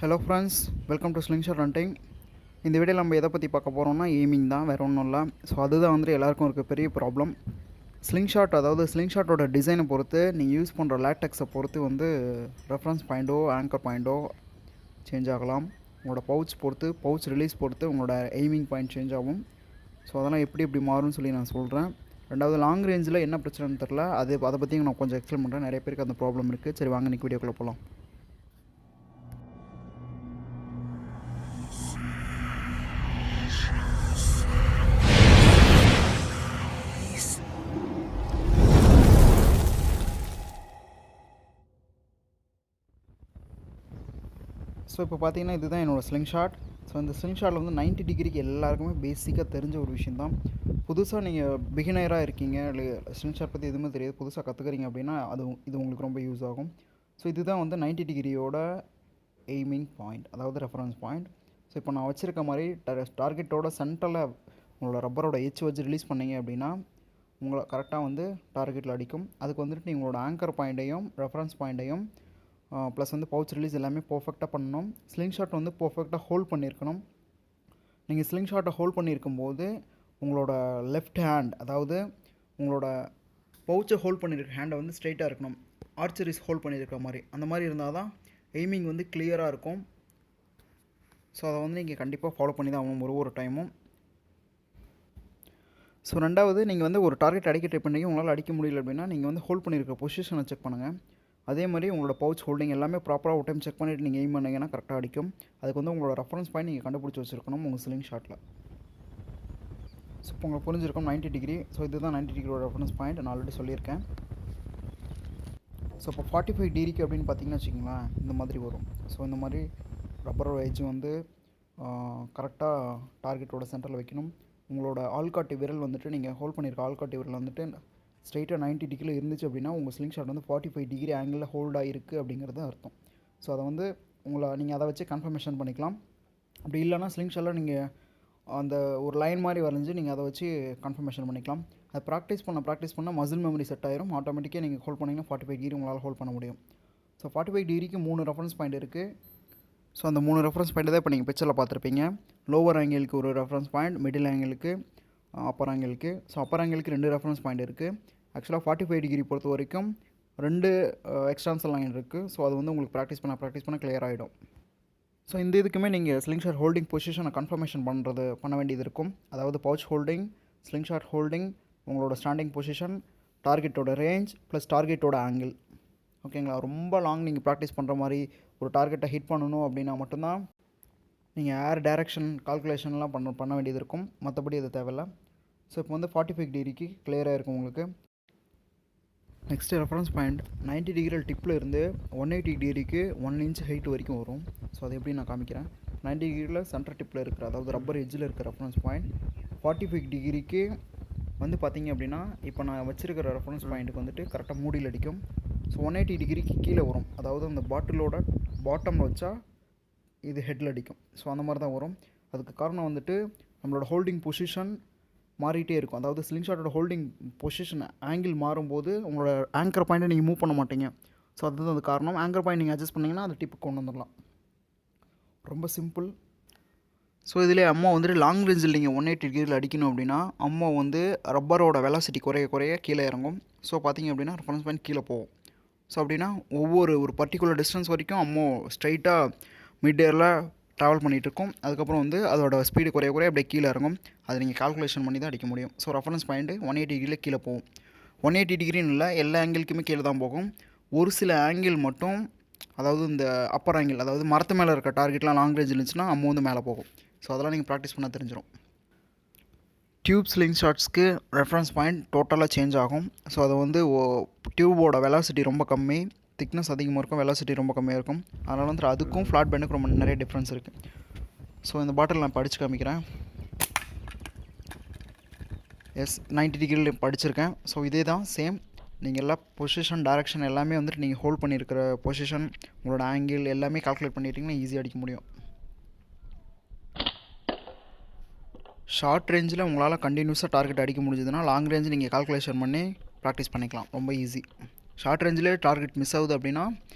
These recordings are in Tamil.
Hello friends, welcome to Slingshot Hunting. இந்த வீடியோவில் நம்ம எதை பற்றி பார்க்க போகிறோம்னா எய்மிங் தான், வேறு ஒன்றும் இல்லை. ஸோ அதுதான் வந்து எல்லாருக்கும் இருக்க பெரிய ப்ராப்ளம். ஸ்லிங்ஷாட், அதாவது ஸ்லிங்ஷாட்டோட டிசைனை பொறுத்து நீங்கள் யூஸ் பண்ணுற லேட்டெக்ஸை பொறுத்து வந்து ரெஃபரன்ஸ் பாயிண்ட்டோ ஆங்கர் பாயிண்ட்டோ சேஞ்ச் ஆகலாம். உங்களோட பவுச் ரிலீஸ் பொறுத்து உங்களோட எய்மிங் பாயிண்ட் சேஞ்ச் ஆகும். ஸோ அதெல்லாம் எப்படி மாறும்னு சொல்லி நான் சொல்கிறேன். ரெண்டாவது லாங் ரேஞ்சில் என்ன பிரச்சனைன்னு தெரில, அதை பற்றி நான் கொஞ்சம் எக்ஸ்பிளைன் பண்ணுறேன். நிறைய பேருக்கு அந்த ப்ராப்ளம் இருக்குது. சரி வாங்க இன்றைக்கி வீடியோக்குள்ளே போகலாம். ஸோ இப்போ பார்த்தீங்கன்னா இதுதான் என்னோடய ஸ்லிங்ஷாட். ஸோ இந்த ஸ்லிங்ஷாட்டில் வந்து 90 டிகிரிக்கு எல்லாருக்குமே பேசிக்காக தெரிஞ்ச ஒரு விஷயந்தான். புதுசாக நீங்கள் பிகினராக இருக்கீங்க, இல்லை ஸ்லிங்ஷாட் பற்றி எதுவுமே தெரியாது, புதுசாக கற்றுக்குறீங்க அப்படின்னா இது உங்களுக்கு ரொம்ப யூஸ் ஆகும். ஸோ இதுதான் வந்து 90 டிகிரியோட எய்மிங் பாயிண்ட், அதாவது ரெஃபரன்ஸ் பாயிண்ட். ஸோ இப்போ நான் வச்சுருக்க மாதிரி டார்கெட்டோட சென்டரில் உங்களோட ரப்பரோட எட்ஜ் வச்சு ரிலீஸ் பண்ணிங்க அப்படின்னா உங்களை கரெக்டாக வந்து டார்கெட்டில் அடிக்கும். அதுக்கு வந்துட்டு நீங்கள் உங்களோட ஆங்கர் பாயிண்ட்டையும் ரெஃபரன்ஸ் பாயிண்ட்டையும் ப்ளஸ் வந்து பவுச் ரிலீஸ் எல்லாமே பர்ஃபெக்டாக பண்ணணும். ஸ்லிங்ஷாட் வந்து பர்ஃபெக்டாக ஹோல்ட் பண்ணியிருக்கணும். நீங்கள் ஸ்லிங்ஷாட்டை ஹோல்ட் பண்ணியிருக்கும்போது உங்களோட லெஃப்ட் ஹேண்ட், அதாவது உங்களோட பவுச்சை ஹோல்ட் பண்ணியிருக்க ஹேண்டை வந்து ஸ்ட்ரைட்டாக இருக்கணும். ஆர்ச்சரிஸ் ஹோல்ட் பண்ணியிருக்கிற மாதிரி, அந்த மாதிரி இருந்தால் தான் எய்மிங் வந்து கிளியராக இருக்கும். ஸோ அதை வந்து நீங்கள் கண்டிப்பாக ஃபாலோ பண்ணி தான் ஆகணும் ஒரு டைமும். ஸோ ரெண்டாவது, நீங்கள் வந்து ஒரு டார்கெட் அடிக்க ட்ரை பண்ணி உங்களால் அடிக்க முடியல அப்படின்னா நீங்கள் வந்து ஹோல்ட் பண்ணியிருக்க பொசிஷனை செக் பண்ணுங்கள். அதே மாதிரி உங்களோட பவுச் ஹோல்டிங் எல்லாமே ப்ராப்பராக ஒரு டைம் செக் பண்ணிவிட்டு நீங்கள் எய்ம் பண்ணிங்கன்னா கரெக்டாக அடிக்கும். அதுக்கு வந்து உங்களோட ரெஃபரன்ஸ் பாயிண்ட் நீங்கள் கண்டுபிடிச்சி வச்சுருக்கணும் உங்கள் ஸ்லிங் ஷாட்டில். ஸோ இப்போ உங்களுக்கு புரிஞ்சிருக்கும் 90 டிகிரி. ஸோ இதுதான் 90 டிகிரியோட ரெஃபரன்ஸ் பாயிண்ட், நான் ஆல்ரெடி சொல்லியிருக்கேன். ஸோ இப்போ 45 டிகிரிக்கு அப்படின்னு பார்த்தீங்கன்னா வச்சுக்கோங்களேன், இந்த மாதிரி வரும். ஸோ இந்த மாதிரி ரப்பரோட எட்ஜ் வந்து கரெக்டாக டார்கெட்டோட சென்டரில் வைக்கணும். உங்களோட ஆள்காட்டி விரல் வந்துட்டு நீங்கள் ஹோல்ட் பண்ணியிருக்க ஆள்காட்டி விரல் வந்துட்டு ஸ்ட்ரெயிட்டாக 90 டிகிரியில் இருந்துச்சு அப்படின்னா உங்கள் ஸ்லிங் ஷாட் வந்து 45 டிகிரி ஆங்கிளில் ஹோல்டாக இருக்குது அப்படிங்கிறது அர்த்தம். ஸோ அதை வந்து நீங்கள் அதை வச்சு கன்ஃபர்மேஷன் பண்ணிக்கலாம். அப்படி இல்லைனா ஸ்லிங் ஷாட்டில் நீங்கள் அந்த ஒரு லைன் மாதிரி வரைஞ்சி நீங்கள் அதை வச்சு கன்ஃபர்மேஷன் பண்ணிக்கலாம். அதை ப்ராக்டிஸ் பண்ண மசில் மெமரி செட் ஆயிரும். ஆட்டோமேட்டிக்காக நீங்கள் ஹோல்ட் பண்ணிங்கன்னா 45 டிகிரி உங்களால் ஹோல்ட் பண்ண முடியும். ஸோ 45 டிகிரிக்கு 3 ரெஃபரன்ஸ் பாயிண்ட் இருக்குது. ஸோ அந்த 3 ரெஃபரன்ஸ் பாயிண்ட் தான் இப்போ நீங்கள் பிக்சரில் பார்த்துருப்பீங்க. லோவர் ஆங்கிளுக்கு ஒரு ரெஃபரன்ஸ் பாயிண்ட், மிடில் ஆங்கிளுக்கு, அப்பர் ஆங்கிளுக்கு. ஸோ அப்பர் ஆங்கிளுக்கு 2 ரெஃபரன்ஸ் பாயிண்ட் இருக்குது. ஆக்சுவலாக 45 டிகிரி பொறுத்த வரைக்கும் 2 எக்ஸ்டான்சல் லைன் இருக்குது. ஸோ அது வந்து உங்களுக்கு ப்ராக்டிஸ் பண்ண கிளியர் ஆகிடும். ஸோ இந்த இதுக்குமே நீங்கள் ஸ்லிங்ஷாட் ஹோல்டிங் பொசிஷனை கன்ஃபர்மேஷன் பண்ண வேண்டியது இருக்கும். அதாவது பவுச் ஹோல்டிங், ஸ்லிங்ஷாட் ஹோல்டிங், உங்களோட ஸ்டாண்டிங் பொசிஷன், டார்கெட்டோட ரேஞ்ச் ப்ளஸ் டார்கெட்டோட ஆங்கிள். ஓகேங்களா? ரொம்ப லாங் நீங்கள் ப்ராக்டிஸ் பண்ணுற மாதிரி ஒரு டார்கெட்டை ஹிட் பண்ணணும் அப்படின்னா மட்டும்தான் நீங்கள் ஏர் டைரக்ஷன் கால்குலேஷன்லாம் பண்ண வேண்டியது இருக்கும். மற்றபடி அது தேவையில்லை. ஸோ இப்போ வந்து 45 டிகிரிக்கு கிளியராக இருக்கும் உங்களுக்கு. நெக்ஸ்ட்டு ரெஃபரன்ஸ் பாயிண்ட் 90 டிகிரி டிப்பில் இருந்து 180 டிகிரிக்கு 1 இன்ச் ஹைட் வரைக்கும் வரும். ஸோ அது எப்படி நான் காமிக்கிறேன். 90 டிகிரியில் சென்டர் டிப்பில் இருக்கிற, அதாவது ரப்பர் எட்ஜில் இருக்கிற ரெஃபரன்ஸ் பாயிண்ட் 45 டிகிரிக்கு வந்து பார்த்திங்க அப்படின்னா இப்போ நான் வச்சுருக்கிற ரெஃபரன்ஸ் பாயிண்ட்டுக்கு வந்துட்டு கரெக்டாக மூடியில் அடிக்கும். ஸோ 180 டிகிரிக்கு கீழே வரும். அதாவது அந்த பாட்டிலோட பாட்டமில் வச்சா இது ஹெட்டில் அடிக்கும். ஸோ அந்த மாதிரி தான் வரும். அதுக்கு காரணம் வந்துட்டு நம்மளோட ஹோல்டிங் பொசிஷன் மாறிட்டே இருக்கும். அதாவது ஸ்லிங்ஷாட்டோட ஹோல்டிங் பொசிஷன் ஆங்கிள் மாறும்போது உங்களோட ஆங்கர் பாயிண்ட்டை நீங்கள் மூவ் பண்ண மாட்டீங்க. ஸோ அதுதான் அது காரணம். ஆங்கர் பாயிண்ட் நீங்கள் அட்ஜஸ்ட் பண்ணிங்கன்னா அது டிப்புக்கு கொண்டு வந்துடலாம். ரொம்ப சிம்பிள். ஸோ இதிலே அம்மா வந்துட்டு லாங் ரேஞ்சில் நீங்கள் 180 டிகிரியில் அடிக்கணும் அப்படின்னா அம்மா வந்து ரப்பரோட வெலாசிட்டி குறைய கீழே இறங்கும். ஸோ பார்த்திங்க அப்படின்னா ரெஃபரன்ஸ் பாயிண்ட் கீழே போகும். ஸோ அப்படின்னா ஒரு பர்டிகுலர் டிஸ்டன்ஸ் வரைக்கும் அம்மா ஸ்ட்ரைட்டாக மிட் ஏரில் ட்ராவல் பண்ணிகிட்ருக்கோம். அதுக்கப்புறம் வந்து அதோட ஸ்பீடு குறைய அப்படியே கீழே இறங்கும். அதை நீங்கள் கால்குலேஷன் பண்ணி தான் அடிக்க முடியும். ஸோ ரெஃபரன்ஸ் பாயிண்ட்டு 180 டிகிரியில் கீழே போகும். 180 டிகிரின்னு இல்லை, எல்லா ஆங்கிளுக்குமே கீழே தான் போகும். ஒரு சில ஆங்கிள் மட்டும், அதாவது இந்த அப்பர் ஆங்கிள், அதாவது மரத்து மேலே இருக்க டார்கெட்லாம் லாங் ரேஞ்ச் இருந்துச்சுன்னா அம்மா வந்து மேலே போகும். ஸோ அதெல்லாம் நீங்கள் ப்ராக்டிஸ் பண்ணால் தெரிஞ்சிடும். டியூப் ஸ்லிங் ஷாட்ஸ்க்கு ரெஃபரன்ஸ் பாயிண்ட் டோட்டலாக சேஞ்ச் ஆகும். ஸோ அது வந்து டியூபோட வெலாசிட்டி ரொம்ப கம்மி, திக்னஸ் அதிகமாக இருக்கும், வெலாசிட்டி ரொம்ப கம்மியாக இருக்கும். அதனால் வந்து அதுக்கும் ஃப்ளாட் பேண்டுக்கும் ரொம்ப நிறைய டிஃப்ரென்ஸ் இருக்குது. ஸோ இந்த பாட்டில் நான் படித்து காமிக்கிறேன். 90 டிகிரியில் படிச்சிருக்கேன். ஸோ இதே தான் சேம். நீங்கள் எல்லா பொசிஷன் டைரக்ஷன் எல்லாமே வந்துட்டு நீங்கள் ஹோல்ட் பண்ணியிருக்கிற பொசிஷன், உங்களோட ஆங்கிள் எல்லாமே கால்குலேட் பண்ணிட்டீங்கன்னா ஈஸியாக அடிக்க முடியும். ஷார்ட் ரேஞ்சில் உங்களால் கண்டினியூஸாக டார்கெட் அடிக்க முடிஞ்சதுன்னா லாங் ரேஞ்சு நீங்கள் கால்குலேஷன் பண்ணி ப்ராக்டிஸ் பண்ணிக்கலாம். ரொம்ப ஈஸி. ஷார்ட் ரேஞ்சிலே டார்கெட் மிஸ் ஆகுது அப்படின்னா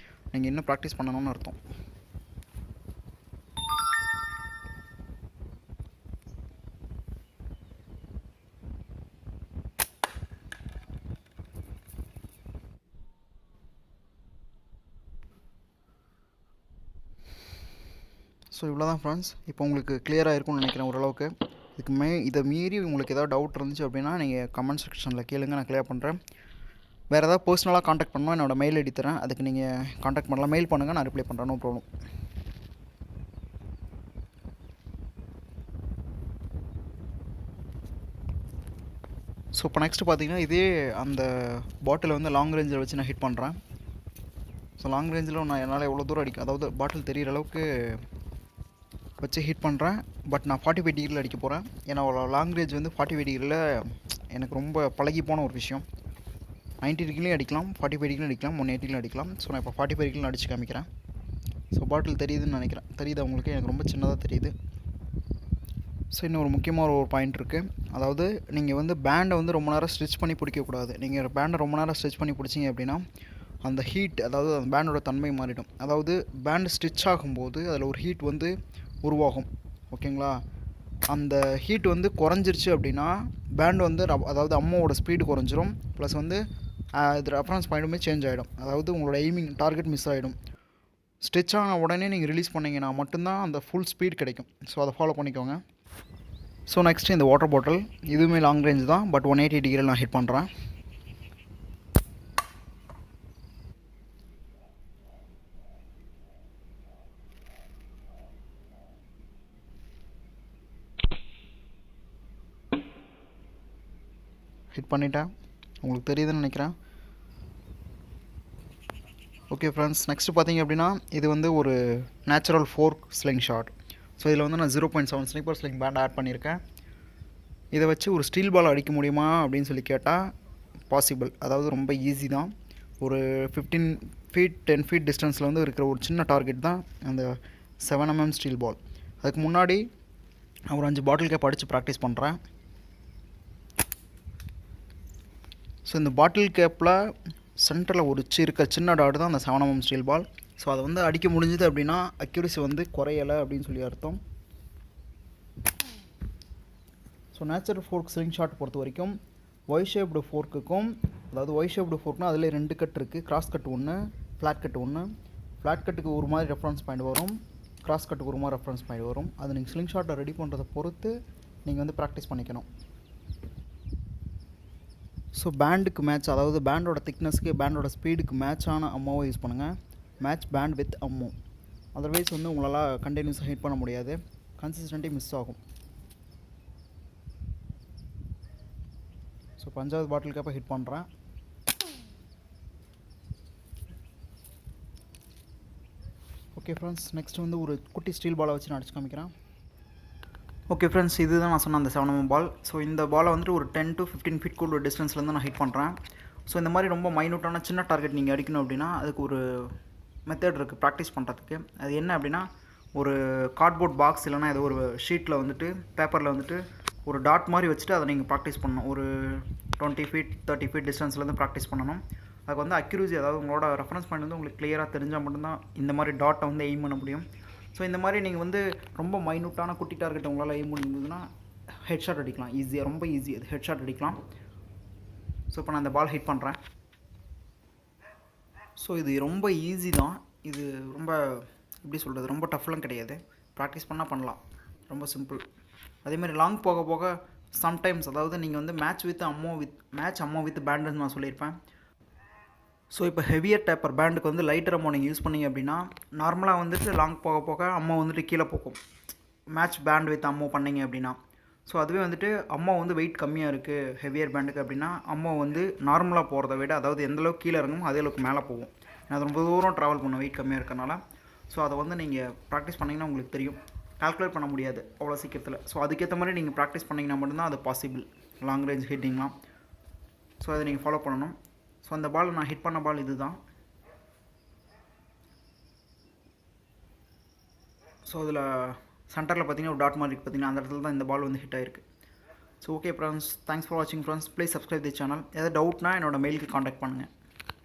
நீங்கள் இன்னும் ப்ராக்டிஸ் பண்ணணும்னு அர்த்தம். ஸோ இவ்வளோ தான் ஃப்ரெண்ட்ஸ். இப்போ உங்களுக்கு கிளியராக இருக்கும்னு நினைக்கிறேன் ஓரளவுக்கு. இதை மீறி உங்களுக்கு ஏதாவது டவுட் இருந்துச்சு அப்படின்னா நீங்கள் கமெண்ட் செக்ஷனில் கேளுங்க, நான் கிளியர் பண்ணுறேன். வேறு ஏதாவது பர்சனலாக காண்டாக்ட் பண்ணணும், என்னோடய மெயில் ஐடி தரேன், அதுக்கு நீங்கள் காண்டாக்ட் பண்ணலாம். மெயில் பண்ணுங்கள், நான் ரிப்ளை பண்ணுறேன், நோ ப்ராப்ளம். ஸோ இப்போ நெக்ஸ்ட்டு பார்த்தீங்கன்னா இதே அந்த பாட்டிலை வந்து லாங் ரேஞ்சில் வச்சு நான் ஹிட் பண்ணுறேன். ஸோ லாங் ரேஞ்சில் நான் என்னால் எவ்வளோ தூரம் அடிக்கும், அதாவது பாட்டில் தெரிகிற அளவுக்கு வச்சு ஹிட் பண்ணுறேன். பட் நான் 45 டிகிரியில் அடிக்க போகிறேன். ஏன்னா லாங் ரேஞ்ச் வந்து 45 டிகிரியில் எனக்கு ரொம்ப பழகி போன ஒரு விஷயம். 90 டிகிரிலையும் அடிக்கலாம், 45 டிகிரிலையும் அடிக்கலாம், 180 அடிக்கலாம். ஸோ நான் இப்போ 45 டிகிரியில் அடித்து காமிக்கிறேன். ஸோ பாட்டில் தெரியுதுன்னு நினைக்கிறேன். தெரியுது அவங்களுக்கு? எனக்கு ரொம்ப சின்னதாக தெரியுது. ஸோ இன்னும் ஒரு முக்கியமான ஒரு பாயிண்ட் இருக்குது. அதாவது நீங்கள் வந்து பேண்டை வந்து ரொம்ப நேரம் ஸ்ட்ரிச் பண்ணி பிடிக்கக்கூடாது. நீங்கள் பேண்டை ரொம்ப நேரம் ஸ்ட்ரிச் பண்ணி பிடிச்சிங்க அப்படின்னா அந்த ஹீட், அதாவது அந்த பேண்டோட தன்மை மாறிடும். அதாவது பேண்ட் ஸ்டிச் ஆகும்போது அதில் ஒரு ஹீட் வந்து உருவாகும். ஓகேங்களா? அந்த ஹீட் வந்து குறைஞ்சிருச்சு அப்படின்னா பேண்ட் வந்து அதாவது அம்மாவோட ஸ்பீடு குறைஞ்சிரும். ப்ளஸ் வந்து இது ரெஃபரன்ஸ் பாயிண்ட்டுமே சேஞ்ச் ஆகிடும். அதாவது உங்களோட எய்மிங் டார்கெட் மிஸ் ஆகிடும். ஸ்டிச் ஆன உடனே நீங்கள் ரிலீஸ் பண்ணிங்கன்னா மட்டும்தான் அந்த ஃபுல் ஸ்பீட் கிடைக்கும். ஸோ அதை ஃபாலோ பண்ணிக்கோங்க. ஸோ நெக்ஸ்ட்டு இந்த வாட்டர் பாட்டில், இதுவுமே லாங் ரேஞ்ச் தான். பட் 180 டிகிரியில் நான் ஹிட் பண்ணுறேன். ஹிட் பண்ணிட்டேன், உங்களுக்கு தெரியுதுன்னு நினைக்கிறேன். ஓகே ஃப்ரெண்ட்ஸ், நெக்ஸ்ட்டு பார்த்தீங்க அப்படின்னா இது வந்து ஒரு natural fork sling shot. So இதில் வந்து நான் 0.7 ஸ்னிப்பர் ஸ்லிங் பேண்ட் ஆட் பண்ணியிருக்கேன். இதை வச்சு ஒரு ஸ்டீல் பால் அடிக்க முடியுமா அப்படின்னு சொல்லி கேட்டால் பாசிபிள். அதாவது ரொம்ப ஈஸி தான். ஒரு 15 ஃபீட் 10 ஃபீட் டிஸ்டன்ஸில் வந்து இருக்கிற ஒரு சின்ன டார்கெட் தான் அந்த 7 mm ஸ்டீல் பால். அதுக்கு முன்னாடி நான் ஒரு 5 பாட்டில் கேப் அடித்து ப்ராக்டிஸ் பண்ணுறேன். ஸோ இந்த பாட்டில் கேப்பில் சென்டரில் ஒரு இருக்க சின்ன டாட் தான் அந்த 7 mm ஸ்டீல் பால். ஸோ அதை வந்து அடிக்க முடிஞ்சுது அப்படின்னா அக்யூரசி வந்து குறையலை அப்படின்னு சொல்லி அர்த்தம். So natural fork sling shot பொறுத்த வரைக்கும் ஒய் ஷேப்டு ஃபோர்க்குக்கும், அதாவது ஒய் ஷேப்டு ஃபோர்க்னால் அதில் 2 கட் இருக்குது. கிராஸ் கட் ஒன்று, ஃப்ளாட் கட் ஒன்று. ஃப்ளாட் கட்டுக்கு ஒரு மாதிரி ரெஃபரன்ஸ் பாயிண்ட் வரும், கிராஸ் கட்டுக்கு ஒரு மாதிரி ரெஃபரன்ஸ் பாயிண்ட் வரும். அது நீங்கள் ஸ்லிங் ஷாட்டை ரெடி பண்ணுறதை பொறுத்து நீங்கள் வந்து ப்ராக்டிஸ் பண்ணிக்கணும். ஸோ பேண்டுக்கு மேட்ச், அதாவது பேண்டோட திக்னஸ்க்கு பேண்டோட ஸ்பீடுக்கு மேட்சான அம்மாவை யூஸ் பண்ணுங்கள். Match band with ammo. Otherwise வந்து உங்களால் கண்டினியூஸாக ஹிட் பண்ண முடியாது, கன்சிஸ்டன்ட்டி மிஸ் ஆகும். ஸோ 5வது பாட்டில் கேப்பை ஹிட் பண்ணுறேன். ஓகே ஃப்ரெண்ட்ஸ், நெக்ஸ்ட் வந்து ஒரு குட்டி ஸ்டீல் பாலை வச்சு நான் அடிச்சு காமிக்கிறேன். ஓகே ஃப்ரெண்ட்ஸ், இதுதான் நான் சொன்ன அந்த 7 mm பால். ஸோ இந்த பாலை வந்துட்டு ஒரு 10 to 15 ஃபீட் கூட டிஸ்டன்ஸ்லேருந்து நான் ஹிட் பண்ணுறேன். ஸோ இந்த மாதிரி ரொம்ப மைனூட்டான சின்ன டார்கெட் நீங்கள் அடிக்கணும் அப்படின்னா அதுக்கு ஒரு மெத்தட் இருக்குது ப்ராக்டிஸ் பண்ணுறதுக்கு. அது என்ன அப்படின்னா, ஒரு கார்ட்போர்ட் பாக்ஸ் இல்லைனா ஏதோ ஒரு ஷீட்டில் வந்துட்டு பேப்பரில் வந்துட்டு ஒரு டாட் மாதிரி வச்சுட்டு அதை நீங்கள் ப்ராக்டிஸ் பண்ணணும். ஒரு 20 ஃபீட் 30 ஃபீட் டிஸ்டன்ஸ்லேருந்து ப்ராக்டிஸ் பண்ணணும். அதுக்கு வந்து அக்யூரசி, அதாவது உங்களோட ரெஃபரன்ஸ் பாயிண்ட் வந்து உங்களுக்கு கிளியராக தெரிஞ்சால் மட்டும்தான் இந்த மாதிரி டாட்டை வந்து எய்ம் பண்ண முடியும். ஸோ இந்த மாதிரி நீங்கள் வந்து ரொம்ப மைனூட்டான குட்டி டார்கெட் உங்களால் எய்ம் பண்ணியிருந்ததுன்னா ஹெட்ஷாட் அடிக்கலாம் ஈஸியாக, ரொம்ப ஈஸி அது ஹெட்ஷாட் அடிக்கலாம். ஸோ இப்போ நான் அந்த பால் ஹிட் பண்ணுறேன். ஸோ இது ரொம்ப ஈஸி தான். இது ரொம்ப எப்படி சொல்கிறது, ரொம்ப டஃப்லாம் கிடையாது. ப்ராக்டிஸ் பண்ணால் பண்ணலாம், ரொம்ப சிம்பிள். அதேமாதிரி லாங் போக போக சம்டைம்ஸ், அதாவது நீங்கள் வந்து மேட்ச் அம்மோ வித் பேண்டுன்னு நான் சொல்லியிருப்பேன். ஸோ இப்போ ஹெவியர் டேப்பர் பேண்டுக்கு வந்து லைட்டர் அம்மோ நீங்கள் யூஸ் பண்ணிங்க அப்படின்னா நார்மலாக வந்துட்டு லாங் போக போக அம்மோ வந்துட்டு கீழே போகும். மேட்ச் பேண்ட் வித் அம்மோ பண்ணிங்க அப்படின்னா. ஸோ அதுவே வந்துட்டு அம்மோ வந்து வெயிட் கம்மியாக இருக்குது ஹெவியர் பேண்டுக்கு அப்படின்னா அம்மோ வந்து நார்மலாக போகிறத விட, அதாவது எந்தளவுக்கு கீழே இறங்குமோ அதே அளவுக்கு மேலே போகும். அது ரொம்ப தூரம் ட்ராவல் பண்ணும் வெயிட் கம்மியாக இருக்கனால. ஸோ அதை வந்து நீங்கள் ப்ராக்டிஸ் பண்ணிங்கன்னா உங்களுக்கு தெரியும். கால்குலேட் பண்ண முடியாது அவ்வளோ சீக்கிரத்தில். ஸோ அதுக்கேற்ற மாதிரி நீங்கள் ப்ராக்டிஸ் பண்ணிங்கன்னா மட்டும்தான் அது பாசிபிள், லாங் ரேஞ்ச் ஹிட்டிங்லாம். ஸோ அதை நீங்கள் ஃபாலோ பண்ணணும். ஸோ அந்த பால் நான் ஹிட் பண்ண பால் இது தான். ஸோ அதில் சென்டரில் பார்த்தீங்கன்னா ஒரு டாட் மாதிரி இருக்குது பார்த்தீங்கன்னா, அந்த இடத்துல தான் இந்த பால் வந்து ஹிட் ஆகிருக்கு. So okay friends, thanks for வாட்சிங் friends. Please subscribe the channel. ஏதாவது டவுட்னா என்னோட மெயிலுக்கு காண்டாக்ட் பண்ணுங்கள்.